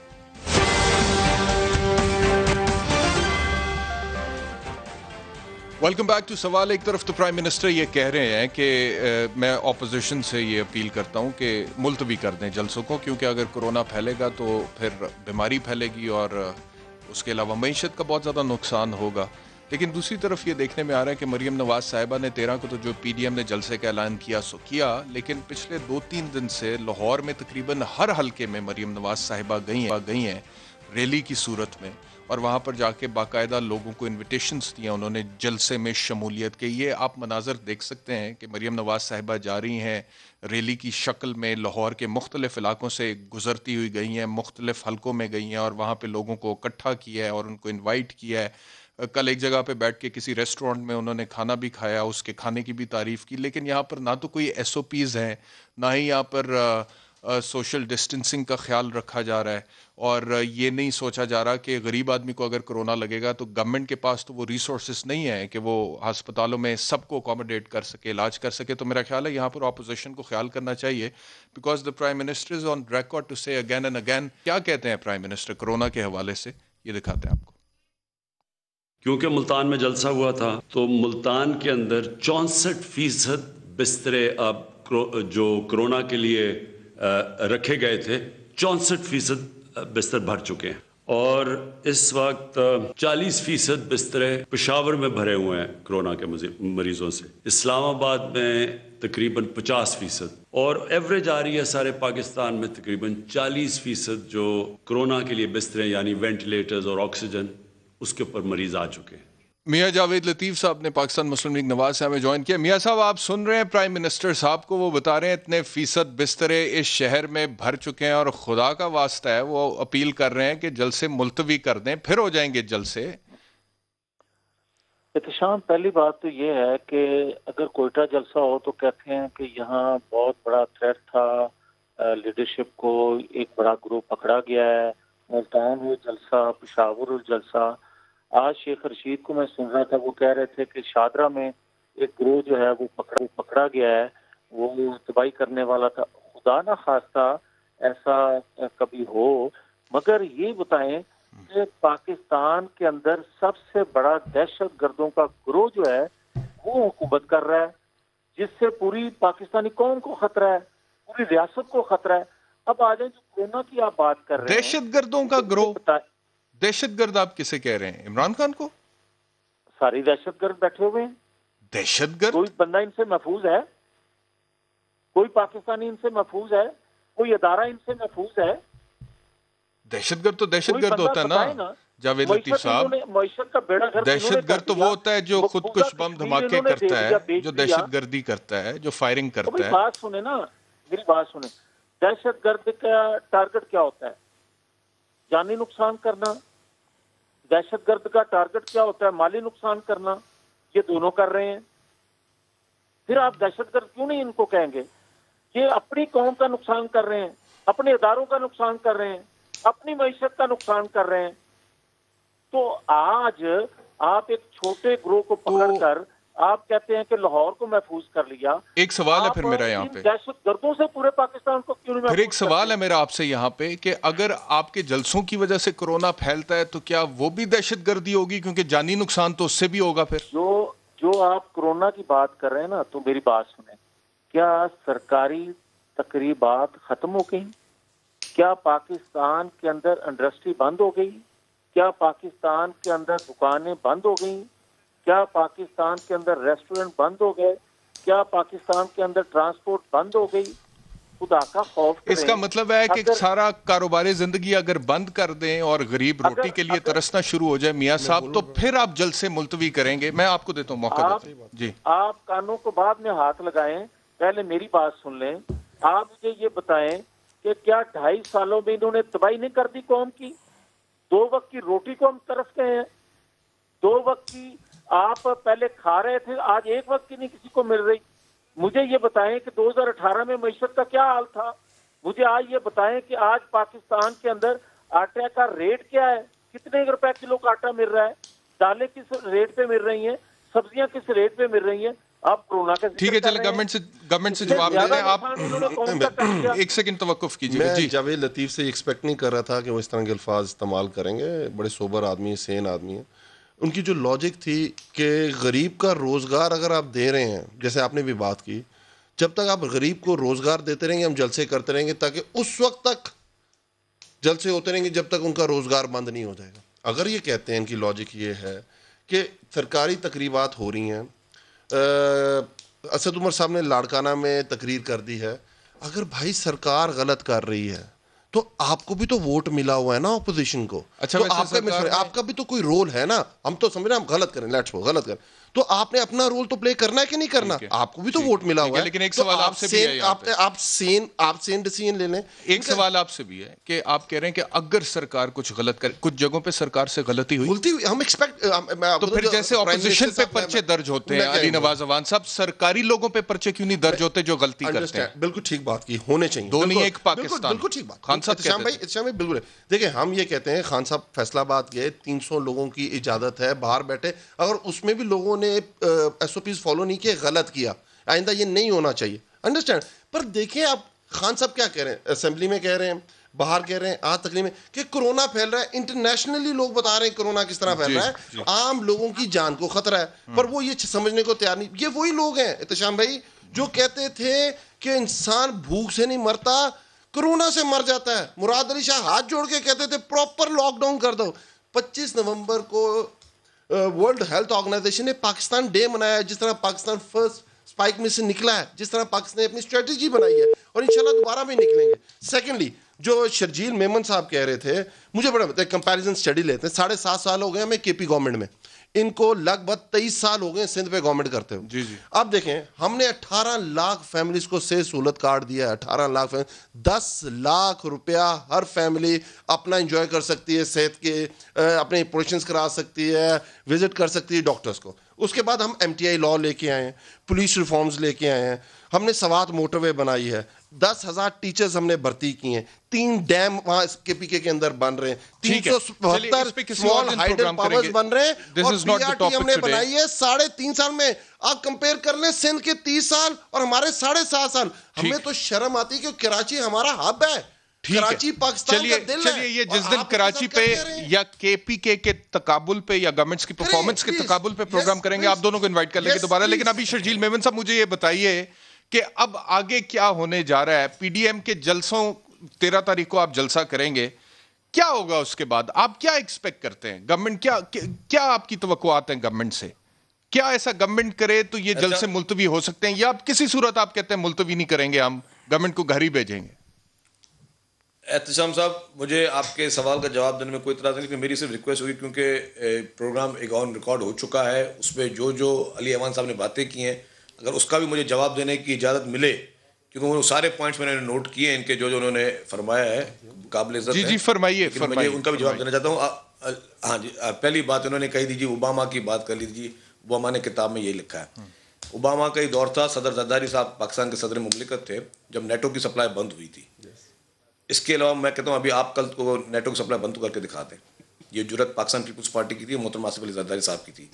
Welcome back to Sawal. एक तरफ तो प्राइम मिनिस्टर ये कह रहे हैं कि मैं ऑपोजिशन से ये अपील करता हूँ कि मुलतवी कर दें जलसों को, क्योंकि अगर कोरोना फैलेगा तो फिर बीमारी फैलेगी और उसके अलावा मईशत का बहुत ज़्यादा नुकसान होगा। लेकिन दूसरी तरफ ये देखने में आ रहा है कि मरीम नवाज साहिबा ने 13 को तो जो PDM ने जलसे का ऐलान किया सो किया, लेकिन पिछले 2-3 दिन से लाहौर में तकरीबन हर हलके में मरीम नवाज साहिबा गई हैं रैली की सूरत में, और वहाँ पर जाके बाकायदा लोगों को इन्विटेशंस दिया उन्होंने जलसे में शमूलियत के। ये आप मनाजर देख सकते हैं कि मरीम नवाज साहिबा जा रही हैं रैली की शक्ल में, लाहौर के मुख्तलिफ इलाकों से गुजरती हुई गई हैं, मुख्तलिफ हलकों में गई हैं और वहाँ पर लोगों को इकट्ठा किया है और उनको इन्वाइट किया है। कल एक जगह पे बैठ के किसी रेस्टोरेंट में उन्होंने खाना भी खाया, उसके खाने की भी तारीफ़ की। लेकिन यहाँ पर ना तो कोई SOPs हैं, ना ही यहाँ पर सोशल डिस्टेंसिंग का ख्याल रखा जा रहा है, और ये नहीं सोचा जा रहा कि गरीब आदमी को अगर कोरोना लगेगा तो गवर्नमेंट के पास तो वो रिसोर्सेज नहीं है कि वो अस्पतालों में सबको अकोमोडेट कर सके, इलाज कर सके। तो मेरा ख्याल है यहाँ पर अपोजिशन को ख्याल करना चाहिए, because the prime minister is on record to say again and again. क्या कहते हैं प्राइम मिनिस्टर कोरोना के हवाले से, ये दिखाते हैं आपको। क्योंकि मुल्तान में जलसा हुआ था तो मुल्तान के अंदर 64% बिस्तरे अब जो कोरोना के लिए रखे गए थे 64% बिस्तर भर चुके हैं, और इस वक्त 40% बिस्तरे पेशावर में भरे हुए हैं कोरोना के मरीजों से, इस्लामाबाद में तकरीबन 50%, और एवरेज आ रही है सारे पाकिस्तान में तकरीबन 40% जो कोरोना के लिए बिस्तरे यानी वेंटिलेटर्स और ऑक्सीजन उसके ऊपर मरीज आ चुके हैं। मियां जावेद लतीफ़ साहब ने पाकिस्तान मुस्लिम लीग नवाज साहब में ज्वाइन किया। मियां साहब, आप सुन रहे हैं प्राइम मिनिस्टर साहब को, वो बता रहे हैं इतने फीसद बिस्तरे इस शहर में भर चुके हैं और खुदा का वास्ता है वो अपील कर रहे हैं कि जलसे मुलतवी कर दें, फिर हो जाएंगे जलसे। एहतशाम, पहली बात तो ये है कि अगर कोयटा जलसा हो तो कहते हैं कि यहाँ बहुत बड़ा थ्रेट था, लीडरशिप को एक बड़ा ग्रुप पकड़ा गया है, मुल्तान हो जलसा, पेशावर हो जलसा। आज शेख रशीद को मैं सुन रहा था, वो कह रहे थे कि शादरा में एक ग्रोह जो है वो पकड़ा गया है, वो तबाही करने वाला था। खुदा ना खास्ता ऐसा कभी हो, मगर ये बताएं कि पाकिस्तान के अंदर सबसे बड़ा दहशत गर्दों का ग्रोह जो है वो हुकूमत कर रहा है, जिससे पूरी पाकिस्तानी कौम को खतरा है, पूरी रियासत को खतरा है। अब आ जाए जो कोरोना की आप बात कर रहे हैं, दहशत गर्दों का ग्रोह, दहशतगर्द आप किसे कह रहे हैं? इमरान खान को? सारी दहशतगर्द बैठे हुए हैं। दहशतगर्द? कोई बंदा इनसे महफूज है? कोई पाकिस्तानी इनसे महफूज है? कोई अदारा इनसे महफूज है? दहशतगर्द तो दहशतगर्द होता है ना जावेद लतीफ साहब। दहशतगर्द तो वो होता है जो खुद कुछ बम धमाके करता है, जो दहशतगर्दी करता है, जो फायरिंग करता है। बात सुने ना, मेरी बात सुने। दहशतगर्द का टारगेट क्या होता है? जानी नुकसान करना। दहशतगर्द का टारगेट क्या होता है? माली नुकसान करना। ये दोनों कर रहे हैं। फिर आप दहशतगर्द क्यों नहीं इनको कहेंगे? ये अपनी कौम का नुकसान कर रहे हैं, अपने इदारों का नुकसान कर रहे हैं, अपनी मईशत का नुकसान कर रहे हैं। तो आज आप एक छोटे ग्रोह को पकड़कर आप कहते हैं कि लाहौर को महफूज कर लिया। एक सवाल है फिर मेरा यहाँ पे, दहशतगर्दों से पूरे पाकिस्तान को क्यों नहीं? फिर एक सवाल है मेरा आपसे यहाँ पे कि अगर आपके जलसों की वजह से कोरोना फैलता है तो क्या वो भी दहशतगर्दी होगी? क्योंकि जानी नुकसान तो उससे भी होगा। फिर जो आप कोरोना की बात कर रहे हैं ना, तो मेरी बात सुने। क्या सरकारी तकरीबात खत्म हो गई? क्या पाकिस्तान के अंदर इंडस्ट्री बंद हो गई? क्या पाकिस्तान के अंदर दुकानें बंद हो गई? क्या पाकिस्तान के अंदर रेस्टोरेंट बंद हो गए? क्या पाकिस्तान के अंदर ट्रांसपोर्ट बंद हो गई? खुदा का खौफ। इसका मतलब है कि सारा कारोबारी जिंदगी अगर बंद कर दें और गरीब रोटी के लिए तरसना शुरू हो जाए मियां साहब, तो फिर आप जल्द से मुलतवी करेंगे। मैं आपको देता हूँ मौका जी। आप कानों को बाद में हाथ लगाएं, पहले मेरी बात सुन लें। आप मुझे ये बताएं कि क्या 2.5 सालों में इन्होंने तबाही नहीं कर दी कौम की? 2 वक्त की रोटी को हम तरस गए हैं। 2 वक्त की आप पहले खा रहे थे, आज 1 वक्त की नहीं किसी को मिल रही। मुझे ये बताएं कि 2018 में मईशत का क्या हाल था? मुझे आज ये बताएं कि आज पाकिस्तान के अंदर आटे का रेट क्या है? कितने रुपए किलो का आटा मिल रहा है? दालें किस रेट पे मिल रही हैं? सब्जियां किस रेट पे मिल रही हैं? आप कोरोना का ठीक है, चले गवर्नमेंट से जवाब दे दें आप। एक सेकंड तवक्कुफ कीजिए। मैं जावेद लतीफ से एक्सपेक्ट नहीं कर रहा था कि वो इस तरह के अल्फाज इस्तेमाल करेंगे। बड़े सोबर आदमी है, सेन आदमी है। उनकी जो लॉजिक थी कि गरीब का रोज़गार अगर आप दे रहे हैं, जैसे आपने भी बात की, जब तक आप गरीब को रोज़गार देते रहेंगे हम जलसे करते रहेंगे, ताकि उस वक्त तक जलसे होते रहेंगे जब तक उनका रोज़गार बंद नहीं हो जाएगा। अगर ये कहते हैं, इनकी लॉजिक ये है कि सरकारी तकरीबात हो रही हैं, असद उमर साहब ने लाड़काना में तकरीर कर दी है, अगर भाई सरकार गलत कर रही है तो आपको भी तो वोट मिला हुआ है ना ऑपोजिशन को। अच्छा, तो आपका भी तो कोई रोल है ना। हम तो समझ रहे हैं हम गलत करें, लेट्स गो गलत करें, तो आपने अपना रोल तो प्ले करना है कि नहीं करना? आपको भी तो वोट मिला हुआ है। लेकिन एक सवाल आपसे भी है, आप सेम डिसीजन ले लें। एक सवाल आपसे भी है कि आप कह रहे हैं कि अगर सरकार कुछ गलत करे, कुछ जगहों पे सरकार से गलती हुई, हम एक्सपेक्ट, तो फिर जैसे ऑपोजिशन पे पर्चे दर्ज होते हैं, अली नवाज अवान साहब, सरकारी लोगों पे पर्चे क्यों नहीं दर्ज होते जो गलती करते हैं? बिल्कुल ठीक बात की, होने चाहिए, दो नहीं एक पाकिस्तान। बिल्कुल ठीक बात खान साहब भाई, बिल्कुल। देखिए हम ये कहते हैं, खान साहब फैसलाबाद गए, 300 लोगों की इजाजत है, बाहर बैठे, अगर उसमें भी लोगों ने एसओपीज फॉलो नहीं किए, गलत किया, आइंदा ये नहीं होना चाहिए, अंडरस्टैंड। पर देखिए आप खान साहब क्या कह रहे हैं, असेंबली में कह रहे हैं, बाहर कह रहे हैं, आज तकरीर में, कि कोरोना फैल रहा है, इंटरनेशनली लोग बता रहे हैं कोरोना किस तरह फैल रहा है, आम लोगों की जान को खतरा है, पर वो ये समझने को तैयार नहीं। ये वही लोग हैं एहतशाम भाई जो कहते थे कि इंसान भूख से नहीं मरता, कोरोना से मर जाता है। मुराद अली शाह हाथ जोड़ के कहते थे प्रॉपर लॉकडाउन कर दो। 25 नवंबर को वर्ल्ड हेल्थ ऑर्गेनाइजेशन ने पाकिस्तान डे मनाया है, जिस तरह पाकिस्तान फर्स्ट स्पाइक में से निकला है, जिस तरह पाकिस्तान ने अपनी स्ट्रेटजी बनाई है, और इंशाल्लाह दोबारा भी निकलेंगे। सेकेंडली, जो शर्जील मेमन साहब कह रहे थे, मुझे बड़ा कंपैरिजन स्टडी लेते हैं, 7.5 साल हो गए हमें केपी गवर्नमेंट में, इनको लगभग 23 साल हो गए सिंध पे गवर्नमेंट करते हो। जी जी। अब देखें, हमने 18 लाख फैमिलीज को से सहूलत कार्ड दिया है, 18 लाख 10 लाख रुपया हर फैमिली अपना एंजॉय कर सकती है, सेहत के अपने ऑपरेशंस करा सकती है, विजिट कर सकती है डॉक्टर्स को। उसके बाद हम MTI लॉ लेके आए हैं, पुलिस रिफॉर्म्स लेके आए हैं, हमने सवात मोटरवे बनाई है, 10,000 टीचर्स हमने भर्ती किए हैं, 3 डैम वहां KPK के अंदर बन रहे हैं, 372 स्मॉल हाइडल पावर्स बन रहे हैं, और PRT हमने बनाई है 3.5 साल में। आप कंपेयर कर लें सिंध के 30 साल और हमारे 7.5 साल। हमें तो शर्म आती है कि कराची हमारा हब है, कराची पाकिस्तान का दिल है। चलिए ये जिस दिन कराची पे या KPK के तकाबुल पे या गवर्नमेंट्स की परफॉर्मेंस के तकाबुल पे प्रोग्राम करेंगे, आप दोनों को इनवाइट कर लेंगे दोबारा। लेकिन अभी शर्जील मेमन साहब मुझे ये बताइए कि अब आगे क्या होने जा रहा है? PDM के जलसों 13 तारीख को आप जलसा करेंगे, क्या होगा उसके बाद? आप क्या एक्सपेक्ट करते हैं? गवर्नमेंट क्या आपकी तवक्कुआत हैं गवर्नमेंट से? क्या ऐसा गवर्नमेंट करे तो ये जलसे मुलतवी हो सकते हैं, या आप किसी सूरत आप कहते हैं मुलतवी नहीं करेंगे, हम गवर्नमेंट को घर ही भेजेंगे? एहतशाम साहब, मुझे आपके सवाल का जवाब देने में कोई इतराज़ नहीं, लेकिन मेरी सिर्फ रिक्वेस्ट होगी, क्योंकि प्रोग्राम एक ऑन रिकॉर्ड हो चुका है, उसमें जो अली अमान साहब ने बातें की हैं, अगर उसका भी मुझे जवाब देने की इजाज़त मिले, क्योंकि वो सारे पॉइंट्स मैंने नोट किए हैं इनके, जो उन्होंने फरमाया है, काबिल इज़्ज़त है। जी फरमाइए। मुझे उनका भी जवाब देना चाहता हूँ। हाँ जी, पहली बात उन्होंने कही दीजिए, ओबामा की बात कर लीजिए। ओबामा ने किताब में ये लिखा है, ओबामा का ही दौर था, सदर जरदारी साहब पाकिस्तान के सदर मुमलिकत थे जब नेटो की सप्लाई बंद हुई थी। इसके अलावा मैं कहता हूँ अभी आप कल को नेटो की सप्लाई बंद करके दिखाते हैं। ये जुर्रत पाकिस्तान पीपल्स पार्टी की थी, मोहतरम आसिफ अली जरदारी साहब की थी।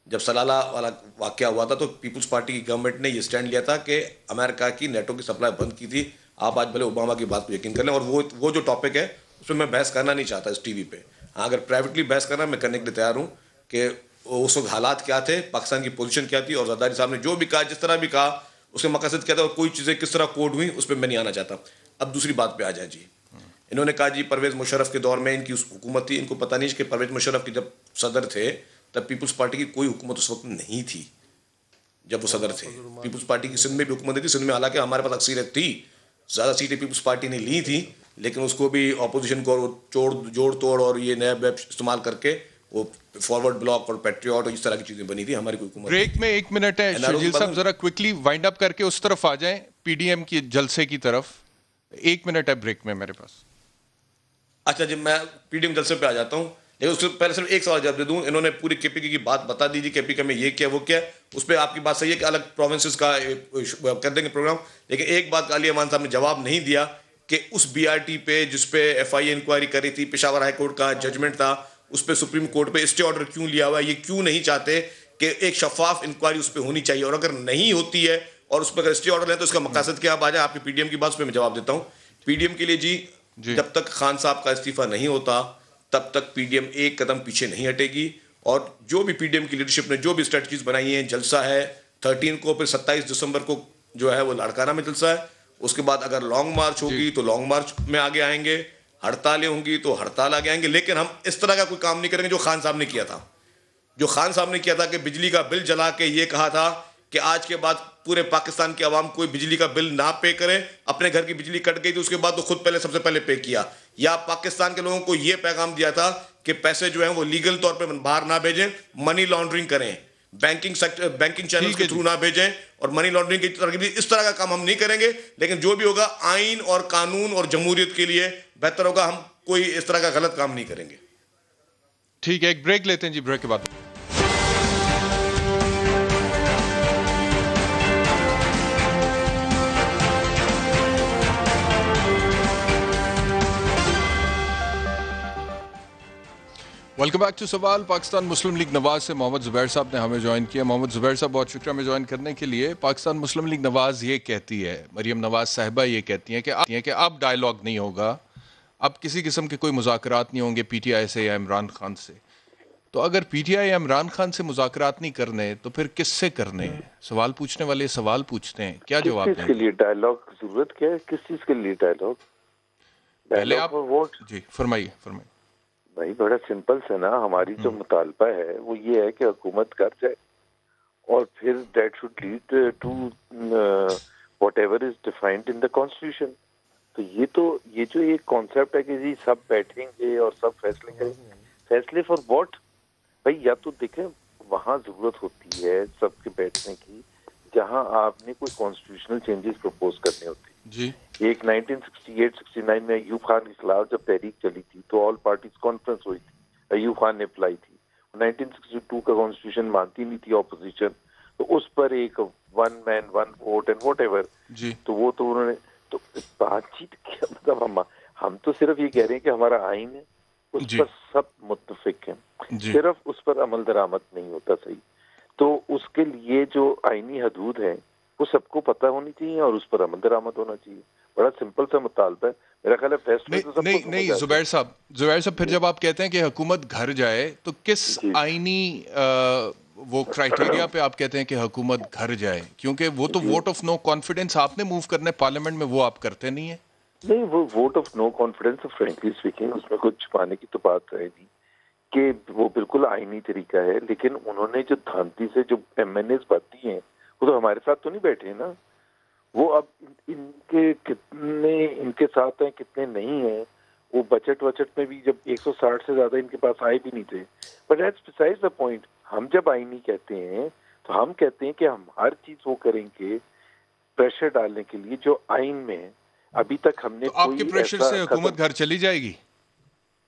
जब सलाला वाला वाक़या हुआ था तो पीपल्स पार्टी की गवर्नमेंट ने ये स्टैंड लिया था कि अमेरिका की नेटो की सप्लाई बंद की थी। आप आज भले ओबामा की बात को यकीन कर लें, और वो जो टॉपिक है उस पर मैं बहस करना नहीं चाहता इस TV पे। हाँ, अगर प्राइवेटली बहस करना मैं करने के लिए तैयार हूँ कि उस वक्त हालात क्या थे, पाकिस्तान की पोजीशन क्या थी, और जरदारी साहब ने जो भी कहा, जिस तरह भी कहा, उसके मकसद क्या था, और कोई चीज़ें किस तरह कोड हुई, उस पर मैं नहीं आना चाहता। अब दूसरी बात पे आ जाए जी। इन्होंने कहा जी परवेज़ मुशर्रफ के दौर में इनकी हुकूमत थी, इनको पता नहीं कि परवेज़ मुशर्रफ की जब सदर थे तब पीपल्स पार्टी की कोई हुकूमत उस वक्त नहीं थी जब वो सदर थे। पीपल्स पार्टी की सिंध में भी हुकूमत थी, सिंध में हालांकि हमारे पास अक्सरियत थी, ज़्यादा सीटें पीपल्स पार्टी ने ली थी, लेकिन उसको भी अपोजिशन को जोड़ तोड़ और ये नया वेब इस्तेमाल करके वो फॉरवर्ड ब्लॉक और पैट्रियट और इस तरह की चीज़ें बनी थी हमारी कोई हुकूमत। ब्रेक में 1 मिनट है शर्जील साहब, जरा क्विकली वाइंड अप करके उस तरफ आ जाएं, PDM की जलसे की तरफ। 1 मिनट है ब्रेक में मेरे पास। अच्छा जी, मैं PDM जलसे पे आ जाता हूँ, लेकिन उससे पहले सिर्फ एक सवाल जवाब दे दूँ। इन्होंने पूरी KPK की बात बता दीजिए, KPK में ये क्या वो क्या, उस पर आपकी बात सही है कि अलग प्रोविंसेस का कर देंगे प्रोग्राम, लेकिन एक बात अली अमान साहब ने जवाब नहीं दिया कि उस BRT पे जिस पे FIA इंक्वायरी करी थी, पेशावर हाई कोर्ट का जजमेंट था, उस पर सुप्रीम कोर्ट पे स्टे ऑर्डर क्यों लिया हुआ है? ये क्यों नहीं चाहते कि एक शफाफ इंक्वायरी उस पर होनी चाहिए, और अगर नहीं होती है और उस पर अगर स्टे ऑर्डर है तो उसका मकसद क्या? आप आ जाए, आपकी PDM की बात उस पर मैं जवाब देता हूँ। PDM के लिए जी, जब तक खान साहब का इस्तीफा नहीं होता तब तक PDM एक कदम पीछे नहीं हटेगी, और जो भी पीडीएम की लीडरशिप ने जो भी स्ट्रेटजीज बनाई हैं, जलसा है 13 को, फिर 27 दिसंबर को जो है वो लाड़काना में जलसा है, उसके बाद अगर लॉन्ग मार्च होगी तो लॉन्ग मार्च में आगे आएंगे, हड़तालें होंगी तो हड़ताल आगे आएंगे, लेकिन हम इस तरह का कोई काम नहीं करेंगे जो खान साहब ने किया था। जो खान साहब ने किया था कि बिजली का बिल जला के ये कहा था कि आज के बाद पूरे पाकिस्तान की आवाम कोई बिजली का बिल ना पे करे, अपने घर की बिजली कट गई तो उसके बाद तो खुद पहले सबसे पहले पे किया, या पाकिस्तान के लोगों को यह पैगाम दिया था कि पैसे जो हैं वो लीगल तौर पे बाहर ना भेजें, मनी लॉन्ड्रिंग करें, बैंकिंग चैनल्स के थ्रू ना भेजें और मनी लॉन्ड्रिंग की तरह इस तरह का काम हम नहीं करेंगे। लेकिन जो भी होगा आइन और कानून और जमहूरियत के लिए बेहतर होगा, हम कोई इस तरह का गलत काम नहीं करेंगे। ठीक है, एक ब्रेक लेते हैं जी, ब्रेक के बाद वेलकम बैक टू सवाल। पाकिस्तान मुस्लिम लीग नवाज से मोहम्मद जुबैर साहब ने हमें ज्वाइन किया। मोहम्मद जुबैर साहब बहुत शुक्रिया हमें ज्वाइन करने के लिए। पाकिस्तान मुस्लिम लीग नवाज ये कहती है, मरियम नवाज साहिबा ये कहती हैं कि अब डायलॉग नहीं होगा, अब किसी किस्म के कोई मुज़ाकरात नहीं होंगे पीटीआई से या इमरान खान से। तो अगर पीटीआई या इमरान खान से मुज़ाकरात नहीं करने तो फिर किससे करने? सवाल पूछने वाले सवाल पूछते हैं, क्या जवाब दें? किस के लिए डायलॉग की जरूरत क्या है? किस चीज के लिए डायलॉग? पहले आप वोट जी फरमाइए। भाई बड़ा सिंपल से ना, हमारी जो मुतालबा है वो ये है कि हुकूमत कर जाए और फिर that should lead to whatever is defined in the constitution. तो ये जो एक कॉन्सेप्ट है कि जी सब बैठेंगे और सब फैसले करेंगे, फैसले फॉर व्हाट? भाई या तो देखें वहाँ जरूरत होती है सबके बैठने की जहाँ आपने कोई कॉन्स्टिट्यूशनल चेंजेस प्रपोज करने होते हैं जी। एक 1968-69 में अयूब खान के खिलाफ जब तहरीक चली थी तो ऑल पार्टीज कॉन्फ्रेंस हुई थी, अयूब खान ने अप्लाई थी। 1962 का कॉन्स्टिट्यूशन मानती नहीं थी ऑपोजिशन, तो उस पर एक one man one vote and whatever जी, तो वो तो उन्होंने तो बातचीत क्या मतलब हम तो सिर्फ ये कह रहे हैं कि हमारा आइन है उस पर सब मुत्तफिक हैं, सिर्फ उस पर अमल दरामद नहीं होता सही। तो उसके लिए जो आईनी हदूद है वो सबको पता होनी चाहिए और उस पर अमल दरामद होना चाहिए। बड़ा सिंपल सा मुतालबा है मेरा ख्याल है। फैसले तो नहीं जुबैर साहब फिर जब आप कहते हैं कि हुकूमत घर जाए तो किस आईनी वो क्राइटेरिया पे आप कहते हैं कि हुकूमत घर जाए? क्योंकि वो तो वोट ऑफ नो कॉन्फिडेंस आपने मूव करना है पार्लियामेंट में, वो आप करते नहीं है। नहीं, वो vote of no confidence frankly speaking उसमें कुछ छुपाने की तो बात है नहीं कि वो बिल्कुल आईनी तरीका है। लेकिन उन्होंने जो धांती से जो MNAs बाती हैं वो तो हमारे साथ तो नहीं बैठे हैं ना। वो अब इनके कितने इनके साथ हैं कितने नहीं हैं, वो बजट में भी जब 160 से ज्यादा इनके पास आए भी नहीं थे। But that's besides the point. हम जब आईनी कहते हैं तो हम कहते हैं कि हम हर चीज वो करेंगे प्रेशर डालने के लिए जो आइन में है। अभी तक हमने तो आपके प्रेशर से हुकूमत घर चली जाएगी?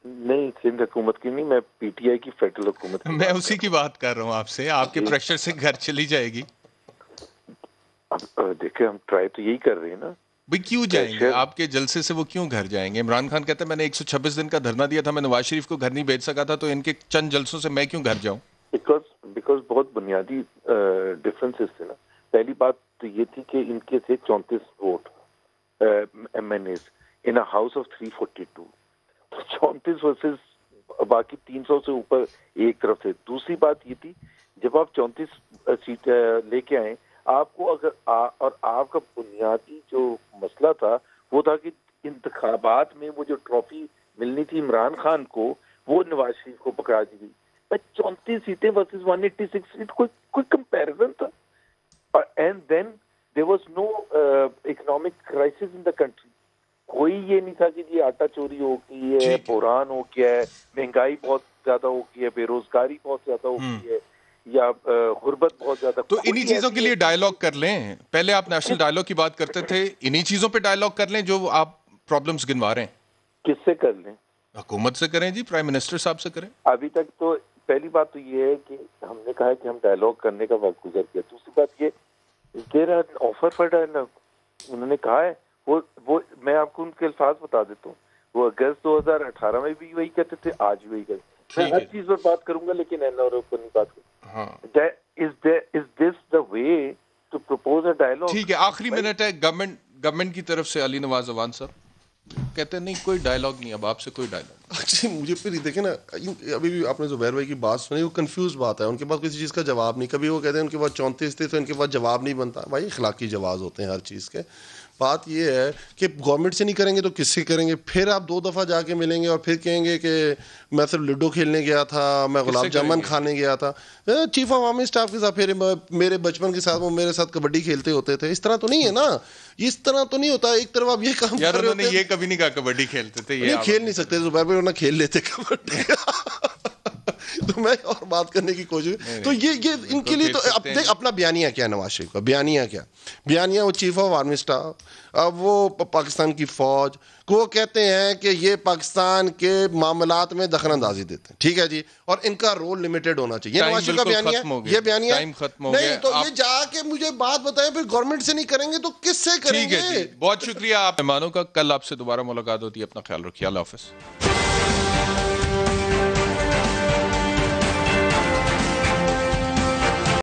नहीं, सिंध हुकूमत की नहीं, मैं पीटीआई की फेडरल हुकूमत की मैं उसी की बात कर रहा हूँ आपसे। आपके प्रेशर से घर चली जाएगी? अब देखिए हम ट्राई तो यही कर रहे हैं ना। भाई क्यों जाएंगे? आपके जलसे से वो क्यों घर जाएंगे? इमरान खान कहता है मैंने 126 दिन का धरना दिया था, मैं नवाज शरीफ को घर नहीं भेज सका था, तो इनके चंद जलसों से मैं क्यों घर जाऊं? बिकॉज बहुत बुनियादी डिफरेंसेस थे ना। पहली बात तो ये थी कि इनके थे 34 vote MNAs in a house of 342, तो 34 वर्सेस बाकी 300 से ऊपर एक तरफ से। दूसरी बात ये थी जब आप 34 सीट लेके आए, आपको अगर और आपका बुनियादी जो मसला था वो था कि इंतखाबात में वो जो ट्रॉफी मिलनी थी इमरान खान को वो नवाज शरीफ को पकड़ा दी गई। 34 सीटें वर्सेस 186 सीट, कोई कंपैरिजन था? And then there was no economic crisis in the country. कोई ये नहीं था कि जी आटा चोरी हो गई है, बुरहान हो गया है, महंगाई बहुत ज्यादा हो गई है, बेरोजगारी बहुत ज्यादा हो गई है, या गुर्बत बहुत ज्यादा। तो इन्हीं चीजों के लिए डायलॉग कर लें। पहले आप नेशनल डायलॉग की बात करते थे, इन्हीं चीजों पे डायलॉग कर लें जो आप प्रॉब्लम्स गिनवा रहे हैं। किससे कर लें? हुकूमत से करें जी, प्राइम मिनिस्टर साहब से करें। अभी तक तो पहली बात तो ये है कि हमने कहा है कि हम डायलॉग करने का वक्त गुजर गया। दूसरी बात ये there are offer for dialogue, उन्होंने कहा है। वो मैं आपको उनके अल्फाज बता देता हूँ। वो अगस्त 2018 में भी वही कहते थे, आज भी वही कहते। मैं हर चीज पर बात करूंगा लेकिन एनआरओ पर नहीं बात करूंगा। Is this the way to propose a dialogue? ठीक है, आखिरी मिनट है गवर्नमेंट की तरफ से। अली नवाज अवान साहब, कहते नहीं कोई डायलॉग नहीं, अब आपसे कोई डायलॉग। अच्छा मुझे फिर देखे ना, अभी भी आपने ज़ुबैर भाई की बात सुनी, वो कंफ्यूज बात है, उनके पास किसी चीज़ का जवाब नहीं। कभी वो कहते हैं उनके पास 34 थे तो इनके पास जवाब नहीं बनता। भाई इखलाकी जवाब होते हैं हर चीज़ के। बात ये है कि गवर्नमेंट से नहीं करेंगे तो किससे करेंगे? फिर आप 2 दफ़ा जाके मिलेंगे और फिर कहेंगे कि मैं सिर्फ लूडो खेलने गया था, मैं गुलाब जामुन खाने गया था। चीफ ऑफ आर्मी स्टाफ के साथ फिर मेरे बचपन के साथ वो मेरे साथ कबड्डी खेलते होते थे। इस तरह तो नहीं है ना, इस तरह तो नहीं होता। एक तरफ आप ये काम यार उन्होंने ये कभी नहीं कहा कबड्डी खेलते थे, ये खेल नहीं सकते ज़ुबैर भाई, वरना खेल लेते कबड्डी। तो मैं और बात करने की कोशिश, तो ये इनके लिए तो अब देख अपना बयानिया क्या नवाज शरीफ का बयानिया वो चीफ ऑफ आर्मी स्टाफ, अब वो पाकिस्तान की फौज को कहते हैं कि ये पाकिस्तान के मामलात में दखलंदाजी देते हैं, ठीक है जी, और इनका रोल लिमिटेड होना चाहिए। नवाज शरीफ का बयानिया, ये बयानिया नहीं, तो ये जाके मुझे बात बताएं, फिर गवर्नमेंट से नहीं करेंगे तो किससे करेंगे? बहुत शुक्रिया आप मेहमानों का। कल आपसे दोबारा मुलाकात होती है, अपना ख्याल रखिए, अल्लाह हाफिज।